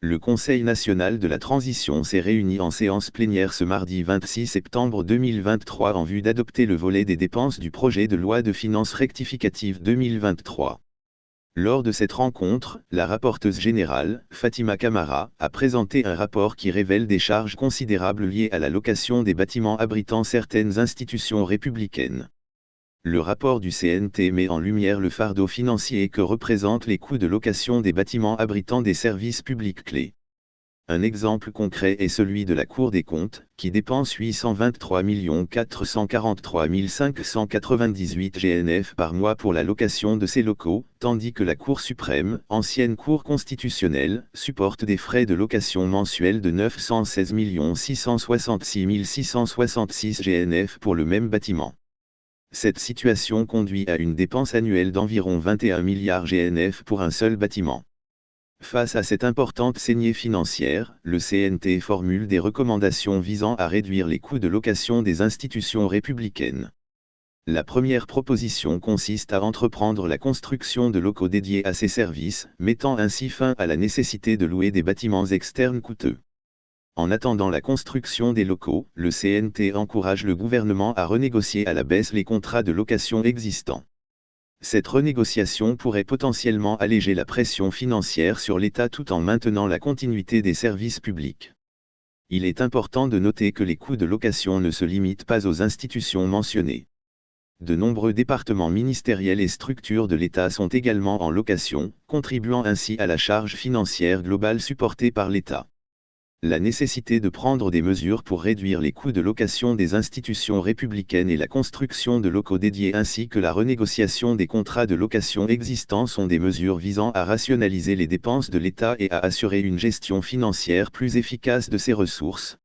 Le Conseil national de la transition s'est réuni en séance plénière ce mardi 26 septembre 2023 en vue d'adopter le volet des dépenses du projet de loi de finances rectificative 2023. Lors de cette rencontre, la rapporteuse générale, Fatima Camara, a présenté un rapport qui révèle des charges considérables liées à la location des bâtiments abritant certaines institutions républicaines. Le rapport du CNT met en lumière le fardeau financier que représentent les coûts de location des bâtiments abritant des services publics clés. Un exemple concret est celui de la Cour des comptes, qui dépense 823 443 598 GNF par mois pour la location de ses locaux, tandis que la Cour suprême, ancienne Cour constitutionnelle, supporte des frais de location mensuels de 916 666 666 GNF pour le même bâtiment. Cette situation conduit à une dépense annuelle d'environ 21 milliards GNF pour un seul bâtiment. Face à cette importante saignée financière, le CNT formule des recommandations visant à réduire les coûts de location des institutions républicaines. La première proposition consiste à entreprendre la construction de locaux dédiés à ces services, mettant ainsi fin à la nécessité de louer des bâtiments externes coûteux. En attendant la construction des locaux, le CNT encourage le gouvernement à renégocier à la baisse les contrats de location existants. Cette renégociation pourrait potentiellement alléger la pression financière sur l'État tout en maintenant la continuité des services publics. Il est important de noter que les coûts de location ne se limitent pas aux institutions mentionnées. De nombreux départements ministériels et structures de l'État sont également en location, contribuant ainsi à la charge financière globale supportée par l'État. La nécessité de prendre des mesures pour réduire les coûts de location des institutions républicaines et la construction de locaux dédiés ainsi que la renégociation des contrats de location existants sont des mesures visant à rationaliser les dépenses de l'État et à assurer une gestion financière plus efficace de ses ressources,